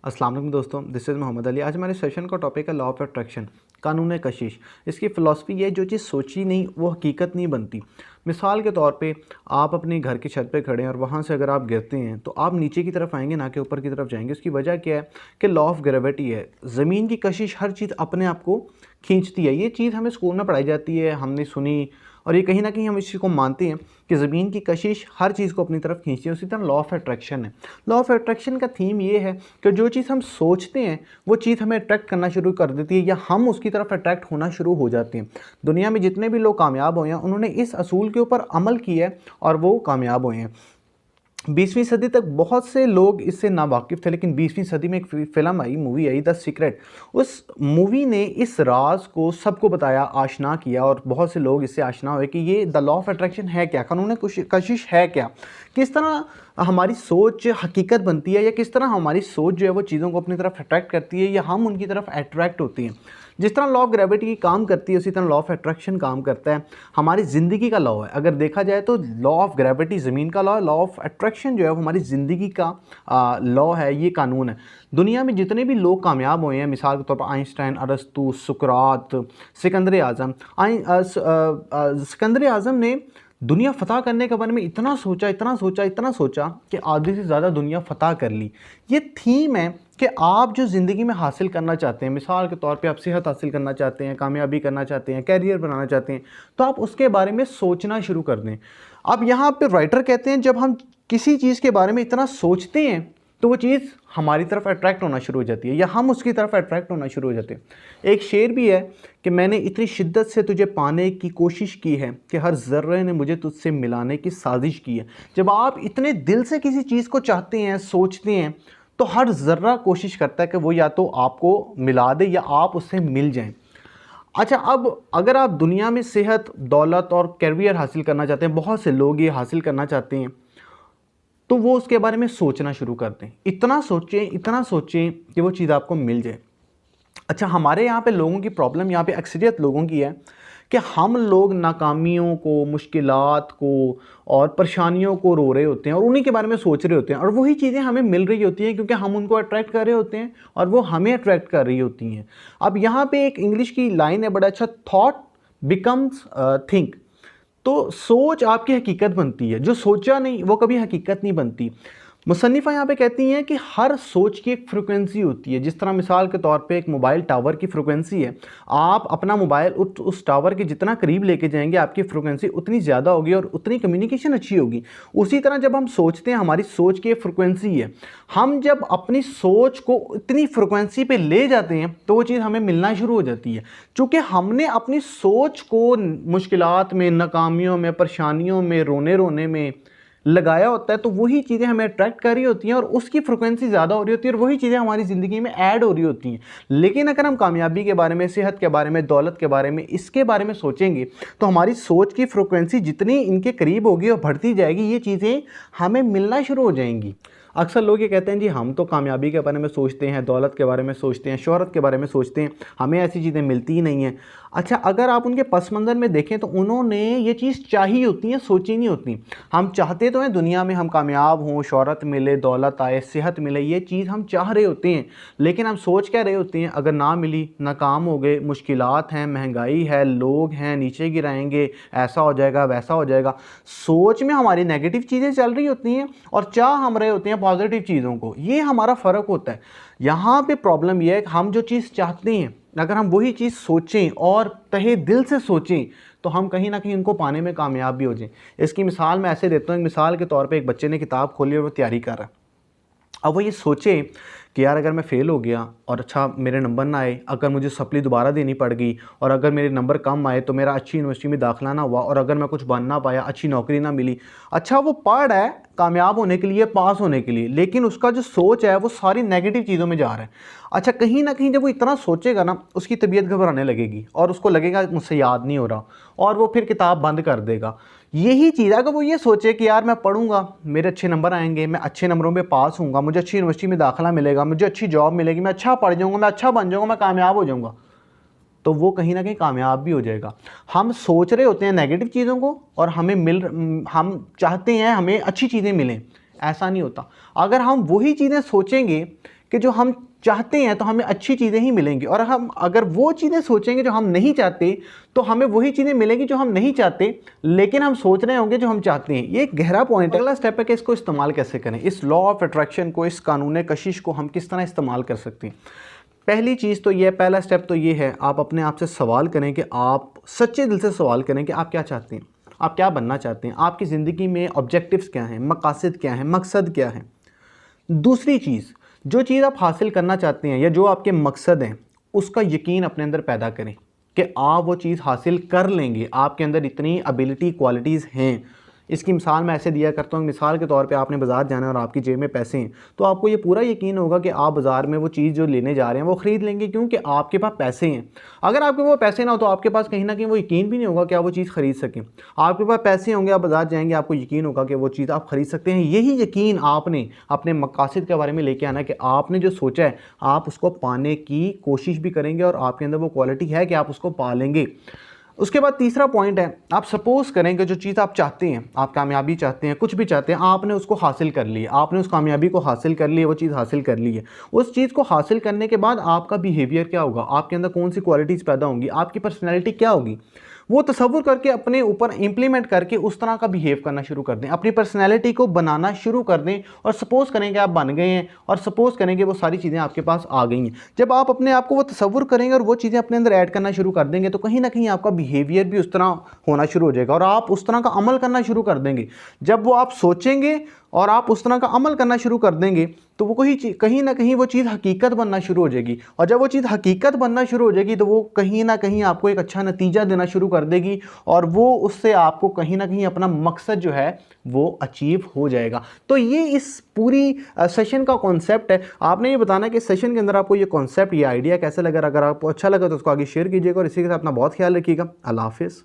अस्सलाम वालेकुम दोस्तों, दिस इज़ मोहम्मद अली। आज हमारे सेशन का टॉपिक है लॉ ऑफ अट्रैक्शन, कानून कशिश। इसकी फ़िलासफ़ी ये है, जो चीज़ सोची नहीं वो हकीकत नहीं बनती। मिसाल के तौर पे आप अपने घर की छत पे खड़े हैं और वहाँ से अगर आप गिरते हैं तो आप नीचे की तरफ आएंगे, ना कि ऊपर की तरफ जाएंगे। उसकी वजह क्या है कि लॉ ऑफ ग्रेविटी है। ज़मीन की कशिश हर चीज़ अपने आप को खींचती है। ये चीज़ हमें स्कूल में पढ़ाई जाती है, हमने सुनी, और ये कहीं ना कहीं हम इस चीज़ को मानते हैं कि ज़मीन की कशिश हर चीज़ को अपनी तरफ खींचती है। उसी तरह लॉ ऑफ अट्रैक्शन है। लॉ ऑफ अट्रैक्शन का थीम ये है कि जो चीज़ हम सोचते हैं वो चीज़ हमें अट्रैक्ट करना शुरू कर देती है, या हम उसकी तरफ अट्रैक्ट होना शुरू हो जाते हैं। दुनिया में जितने भी लोग कामयाब हुए हैं उन्होंने इस असूल के ऊपर अमल किया है और वो कामयाब हुए हैं। 20वीं सदी तक बहुत से लोग इससे नावाकिफ़ थे, लेकिन 20वीं सदी में एक film I, movie I the secret. उस मूवी ने इस राज को सबको बताया, आशना किया, और बहुत से लोग इससे आशना हुए कि ये द लॉ ऑफ अट्रैक्शन है क्या, कानून कशिश है क्या, किस तरह हमारी सोच हकीकत बनती है, या किस तरह हमारी सोच जो है वो चीज़ों को अपनी तरफ अट्रैक्ट करती है या हम उनकी तरफ अट्रैक्ट होती हैं। जिस तरह लॉ ऑफ ग्रेविटी काम करती है उसी तरह लॉ ऑफ अट्रैक्शन काम करता है। हमारी ज़िंदगी का लॉ है। अगर देखा जाए तो लॉ ऑफ ग्रेविटी ज़मीन का लॉ है, लॉ ऑफ अट्रैक्शन जो है वो हमारी ज़िंदगी का लॉ है, ये कानून है। दुनिया में जितने भी लोग कामयाब हुए हैं, मिसाल के तौर पर आइंस्टाइन, अरस्तू, सुकरात, सिकंदर आज़म। सिकंदर आज़म ने दुनिया फ़तह करने के बारे में इतना सोचा, इतना सोचा, इतना सोचा कि आधे से ज़्यादा दुनिया फ़तह कर ली। ये थीम है कि आप जो ज़िंदगी में हासिल करना चाहते हैं, मिसाल के तौर पे आप सेहत हासिल करना चाहते हैं, कामयाबी करना चाहते हैं, कैरियर बनाना चाहते हैं, तो आप उसके बारे में सोचना शुरू कर दें। अब यहाँ पे राइटर कहते हैं, जब हम किसी चीज़ के बारे में इतना सोचते हैं तो वो चीज़ हमारी तरफ अट्रैक्ट होना शुरू हो जाती है, या हम उसकी तरफ अट्रैक्ट होना शुरू हो जाते हैं। एक शेर भी है कि मैंने इतनी शिद्दत से तुझे पाने की कोशिश की है कि हर ज़र्रे ने मुझे तुझसे मिलाने की साजिश की है। जब आप इतने दिल से किसी चीज़ को चाहते हैं, सोचते हैं, तो हर ज़र्रा कोशिश करता है कि वो या तो आपको मिला दे या आप उससे मिल जाएं। अच्छा, अब अगर आप दुनिया में सेहत, दौलत और कैरियर हासिल करना चाहते हैं, बहुत से लोग ये हासिल करना चाहते हैं, तो वो उसके बारे में सोचना शुरू कर दें। इतना सोचें कि वो चीज़ आपको मिल जाए। अच्छा, हमारे यहाँ पे लोगों की प्रॉब्लम, यहाँ पे अक्सरियत लोगों की है कि हम लोग नाकामियों को, मुश्किलात को और परेशानियों को रो रहे होते हैं और उन्हीं के बारे में सोच रहे होते हैं, और वही चीज़ें हमें मिल रही होती हैं क्योंकि हम उनको अट्रैक्ट कर रहे होते हैं और वो हमें अट्रैक्ट कर रही होती हैं। अब यहाँ पे एक इंग्लिश की लाइन है बड़ा अच्छा, थॉट बिकम्स थिंक। तो सोच आपकी हकीकत बनती है, जो सोचा नहीं वो कभी हकीकत नहीं बनती। मुसन्निफ़ा यहाँ पे कहती हैं कि हर सोच की एक फ्रिक्वेंसी होती है। जिस तरह मिसाल के तौर पे एक मोबाइल टावर की फ्रिक्वेंसी है, आप अपना मोबाइल उस टावर के जितना करीब लेके जाएंगे आपकी फ्रिक्वेंसी उतनी ज़्यादा होगी और उतनी कम्युनिकेशन अच्छी होगी। उसी तरह जब हम सोचते हैं, हमारी सोच की एक फ्रिक्वेंसी है, हम जब अपनी सोच को इतनी फ्रिक्वेंसी पे ले जाते हैं तो वो चीज़ हमें मिलना शुरू हो जाती है। चूँकि हमने अपनी सोच को मुश्किलात में, नाकामियों में, परेशानियों में, रोने रोने में लगाया होता है, तो वही चीज़ें हमें अट्रैक्ट कर रही होती हैं और उसकी फ्रिक्वेंसी ज़्यादा हो रही होती है और वही चीज़ें हमारी ज़िंदगी में ऐड हो रही होती हैं। लेकिन अगर हम कामयाबी के बारे में, सेहत के बारे में, दौलत के बारे में, इसके बारे में सोचेंगे तो हमारी सोच की फ्रिक्वेंसी जितनी इनके करीब होगी और बढ़ती जाएगी, ये चीज़ें हमें मिलना शुरू हो जाएंगी। अक्सर लोग ये कहते हैं, जी हम तो कामयाबी के बारे में सोचते हैं, दौलत के बारे में सोचते हैं, शोहरत के बारे में सोचते हैं, हमें ऐसी चीज़ें मिलती ही नहीं हैं। अच्छा, अगर आप उनके पस मंज़र में देखें तो उन्होंने ये चीज़ चाही होती है, सोची नहीं होती। हम चाहते तो हैं दुनिया में हम कामयाब हों, शोहरत मिले, दौलत आए, सेहत मिले, ये चीज़ हम चाह रहे होते हैं, लेकिन हम सोच क्या रहे होते हैं, अगर ना मिली, नाकाम हो गए, मुश्किलात हैं, महंगाई है, लोग हैं नीचे गिराएंगे, ऐसा हो जाएगा, वैसा हो जाएगा। सोच में हमारी नेगेटिव चीज़ें चल रही होती हैं और चाह हम रहे होते हैं पॉजिटिव चीज़ों को। ये हमारा फ़र्क होता है। यहाँ पे प्रॉब्लम यह है कि हम जो चीज़ चाहते हैं, अगर हम वही चीज़ सोचें और तहे दिल से सोचें तो हम कहीं ना कहीं उनको पाने में कामयाब भी हो जाएं। इसकी मिसाल मैं ऐसे देता हूँ, मिसाल के तौर पे एक बच्चे ने किताब खोली और वो तैयारी कर रहा है। अब वो ये सोचे कि यार अगर मैं फ़ेल हो गया और अच्छा मेरे नंबर ना आए, अगर मुझे सप्ली दोबारा देनी पड़ गई, और अगर मेरे नंबर कम आए तो मेरा अच्छी यूनिवर्सिटी में दाखिला ना हुआ, और अगर मैं कुछ बन ना पाया, अच्छी नौकरी ना मिली। अच्छा, वो पढ़ है कामयाब होने के लिए, पास होने के लिए, लेकिन उसका जो सोच है वो सारी नेगेटिव चीज़ों में जा रहा है। अच्छा, कहीं ना कहीं जब वो इतना सोचेगा ना, उसकी तबीयत घबराने लगेगी और उसको लगेगा मुझसे याद नहीं हो रहा, और वो फिर किताब बंद कर देगा। यही चीज़ अगर वो ये सोचे कि यार मैं पढ़ूंगा, मेरे अच्छे नंबर आएंगे, मैं अच्छे नंबरों में पास होऊंगा, मुझे अच्छी यूनिवर्सिटी में दाखिला मिलेगा, मुझे अच्छी जॉब मिलेगी, मैं अच्छा पढ़ जाऊंगा, मैं अच्छा बन जाऊंगा, मैं कामयाब हो जाऊंगा, तो वो कहीं ना कहीं कामयाब भी हो जाएगा। हम सोच रहे होते हैं नेगेटिव चीज़ों को और हम चाहते हैं हमें अच्छी चीज़ें मिलें। ऐसा नहीं होता। अगर हम वही चीज़ें सोचेंगे कि जो हम चाहते हैं तो हमें अच्छी चीज़ें ही मिलेंगी, और हम अगर वो चीज़ें सोचेंगे जो हम नहीं चाहते तो हमें वही चीज़ें मिलेंगी जो हम नहीं चाहते लेकिन हम सोच रहे होंगे जो हम चाहते हैं। ये एक गहरा पॉइंट है। अगला स्टेप है कि इसको इस्तेमाल कैसे करें, इस लॉ ऑफ अट्रैक्शन को, इस कानून कशिश को हम किस तरह इस्तेमाल कर सकते हैं। पहली चीज़ तो ये, पहला स्टेप तो ये है, आप अपने आप से सवाल करें कि आप सच्चे दिल से सवाल करें कि आप क्या चाहते हैं, आप क्या बनना चाहते हैं, आपकी ज़िंदगी में ऑब्जेक्टिव्स क्या हैं, मकासद क्या हैं, मकसद क्या है। दूसरी चीज़, जो चीज़ आप हासिल करना चाहते हैं या जो आपके मकसद हैं उसका यकीन अपने अंदर पैदा करें कि आप वो चीज़ हासिल कर लेंगे, आपके अंदर इतनी एबिलिटी क्वालिटीज़ हैं। इसकी मिसाल मैं ऐसे दिया करता हूँ, मिसाल के तौर पे आपने बाज़ार जाना है और आपकी जेब में पैसे हैं तो आपको ये पूरा यकीन होगा कि आप बाज़ार में वो चीज़ जो लेने जा रहे हैं वो ख़रीद लेंगे, क्योंकि आपके पास पैसे हैं। अगर आपके वो पैसे ना हो तो आपके पास कहीं ना कहीं वो यकीन भी नहीं होगा कि आप वो चीज़ ख़रीद सकें। आपके पास पैसे होंगे, आप बाज़ार जाएंगे, आपको यकीन होगा कि वो चीज़ आप ख़रीद सकते हैं। यही यकीन आपने अपने मकासद के बारे में लेके आना कि आपने जो सोचा है आप उसको पाने की कोशिश भी करेंगे और आपके अंदर वो क्वालिटी है कि आप उसको पा लेंगे। उसके बाद तीसरा पॉइंट है, आप सपोज़ करें कि जो चीज़ आप चाहते हैं, आप कामयाबी चाहते हैं, कुछ भी चाहते हैं, आपने उसको हासिल कर लिया, आपने उस कामयाबी को हासिल कर लिया, वो चीज़ हासिल कर ली है। उस चीज़ को हासिल करने के बाद आपका बिहेवियर क्या होगा, आपके अंदर कौन सी क्वालिटीज़ पैदा होंगी, आपकी पर्सनैलिटी क्या होगी, वो तसव्वुर करके अपने ऊपर इम्प्लीमेंट करके उस तरह का बिहेव करना शुरू कर दें, अपनी पर्सनैलिटी को बनाना शुरू कर दें। और सपोज़ करें कि आप बन गए हैं और सपोज़ करें कि वो सारी चीज़ें आपके पास आ गई हैं। जब आप अपने आप को वो तसव्वुर करेंगे और वो चीज़ें अपने अंदर ऐड करना शुरू कर देंगे तो कहीं ना कहीं आपका बिहेवियर भी उस तरह होना शुरू हो जाएगा और आप उस तरह का अमल करना शुरू कर देंगे। जब वो आप सोचेंगे और आप उस तरह का अमल करना शुरू कर देंगे तो वो कहीं ना कहीं वो चीज़ हकीकत बनना शुरू हो जाएगी। और जब वो चीज़ हकीकत बनना शुरू हो जाएगी तो वो कहीं ना कहीं आपको एक अच्छा नतीजा देना शुरू कर देगी और वो उससे आपको कहीं ना कहीं अपना मकसद जो है वो अचीव हो जाएगा। तो ये इस पूरी सेशन का कॉन्सेप्ट है। आपने ये बताना है कि सेशन के अंदर आपको ये कॉन्सेप्ट, ये आइडिया कैसा लगा। अगर आपको अच्छा लगा तो उसको आगे शेयर कीजिएगा और इसी के साथ अपना बहुत ख्याल रखिएगा। अल्लाह हाफिज़।